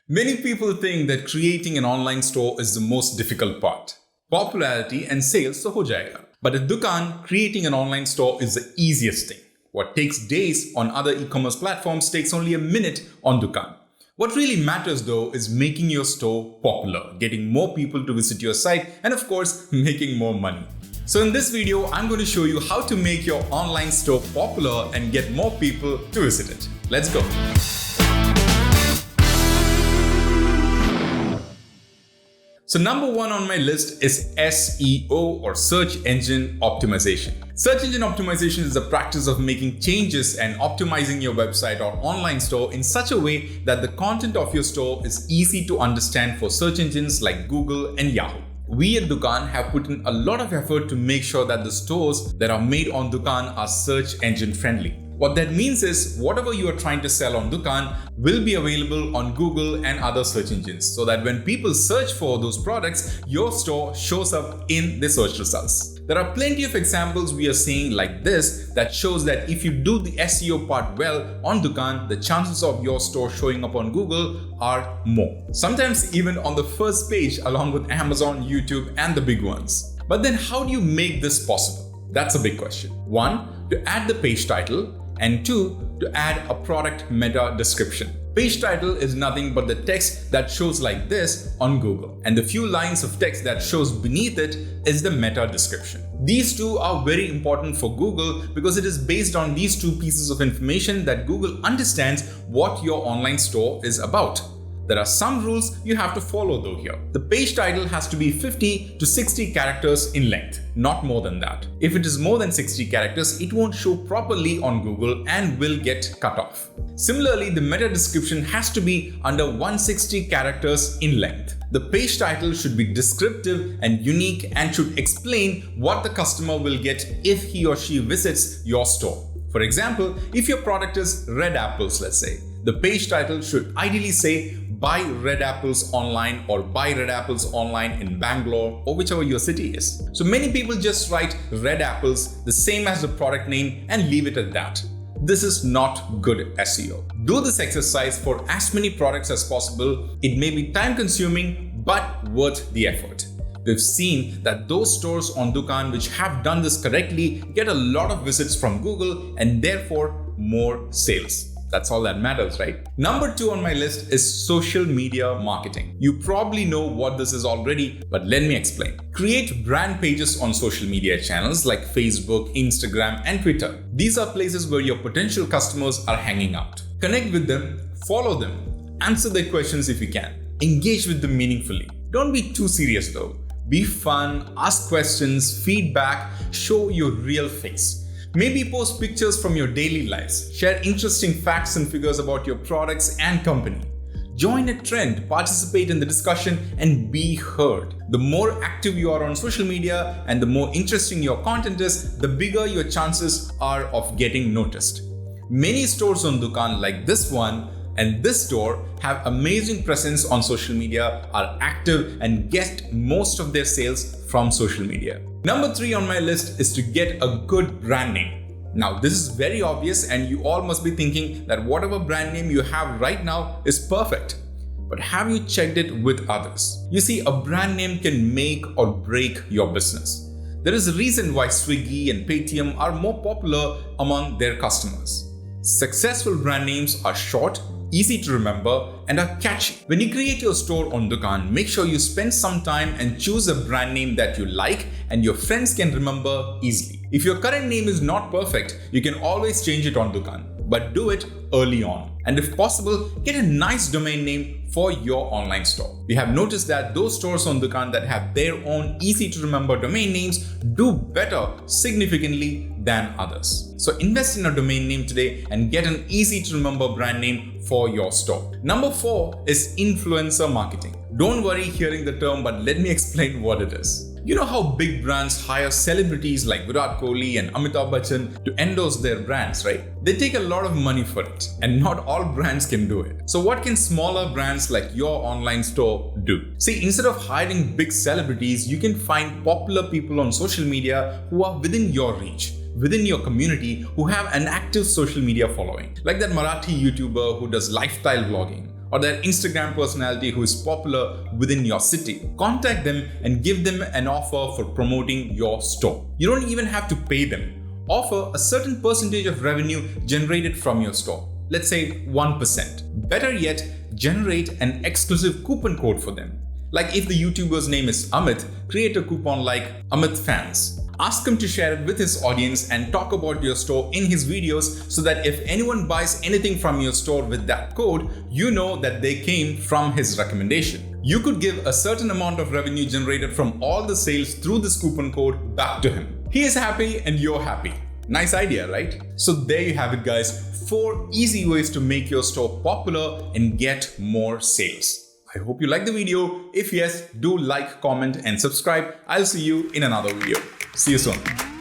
Many people think that creating an online store is the most difficult part. Popularity and sales so ho jayega. But at Dukaan, creating an online store is the easiest thing. What takes days on other e-commerce platforms takes only a minute on Dukaan. What really matters though is making your store popular, getting more people to visit your site, and of course, making more money. So in this video, I'm going to show you how to make your online store popular and get more people to visit it. Let's go. So number one on my list is SEO or search engine optimization. Search engine optimization is the practice of making changes and optimizing your website or online store in such a way that the content of your store is easy to understand for search engines like Google and Yahoo. We at Dukaan have put in a lot of effort to make sure that the stores that are made on Dukaan are search engine friendly. What that means is whatever you are trying to sell on Dukaan will be available on Google and other search engines so that when people search for those products, your store shows up in the search results. There are plenty of examples we are seeing like this that shows that if you do the SEO part well on Dukaan, the chances of your store showing up on Google are more. Sometimes even on the first page along with Amazon, YouTube and the big ones. But then how do you make this possible? That's a big question. One, to add the page title. And two, to add a product meta description. Page title is nothing but the text that shows like this on Google, and the few lines of text that shows beneath it is the meta description. These two are very important for Google because it is based on these two pieces of information that Google understands what your online store is about. There are some rules you have to follow though here. The page title has to be 50 to 60 characters in length, not more than that. If it is more than 60 characters, it won't show properly on Google and will get cut off. Similarly, the meta description has to be under 160 characters in length. The page title should be descriptive and unique and should explain what the customer will get if he or she visits your store. For example, if your product is red apples, let's say, the page title should ideally say buy red apples online or buy red apples online in Bangalore or whichever your city is. So many people just write red apples the same as the product name and leave it at that. This is not good SEO. Do this exercise for as many products as possible. It may be time consuming but worth the effort. We've seen that those stores on Dukaan which have done this correctly get a lot of visits from Google and therefore more sales. That's all that matters, right? Number two on my list is social media marketing. You probably know what this is already, but let me explain. Create brand pages on social media channels like Facebook, Instagram, and Twitter. These are places where your potential customers are hanging out. Connect with them, follow them, answer their questions if you can. Engage with them meaningfully. Don't be too serious though. Be fun, ask questions, feedback, show your real face. Maybe post pictures from your daily lives, share interesting facts and figures about your products and company. Join a trend, participate in the discussion, and be heard. The more active you are on social media and the more interesting your content is, the bigger your chances are of getting noticed. Many stores on Dukaan like this one and this store have amazing presence on social media, are active and get most of their sales from social media. Number three on my list is to get a good brand name. Now this is very obvious and you all must be thinking that whatever brand name you have right now is perfect. But have you checked it with others? You see, a brand name can make or break your business. There is a reason why Swiggy and Paytm are more popular among their customers. Successful brand names are short, easy to remember, and are catchy. When you create your store on Dukaan, make sure you spend some time and choose a brand name that you like and your friends can remember easily. If your current name is not perfect, you can always change it on Dukaan, but do it early on. And if possible, get a nice domain name for your online store. We have noticed that those stores on Dukaan that have their own easy to remember domain names do better significantly than others. So invest in a domain name today and get an easy to remember brand name for your store. Number four is influencer marketing. Don't worry hearing the term, but let me explain what it is. You know how big brands hire celebrities like Virat Kohli and Amitabh Bachchan to endorse their brands, right? They take a lot of money for it, and not all brands can do it. So what can smaller brands like your online store do? See, instead of hiring big celebrities, you can find popular people on social media who are within your reach, within your community, who have an active social media following. Like that Marathi YouTuber who does lifestyle vlogging, or that Instagram personality who is popular within your city. Contact them and give them an offer for promoting your store. You don't even have to pay them. Offer a certain percentage of revenue generated from your store. Let's say 1%. Better yet, generate an exclusive coupon code for them. Like if the YouTuber's name is Amit, create a coupon like Amit Fans. Ask him to share it with his audience and talk about your store in his videos so that if anyone buys anything from your store with that code, you know that they came from his recommendation. You could give a certain amount of revenue generated from all the sales through this coupon code back to him. He is happy and you're happy. Nice idea, right? So there you have it, guys. 4 easy ways to make your store popular and get more sales. I hope you liked the video. If yes, do like, comment and subscribe. I'll see you in another video. See you soon.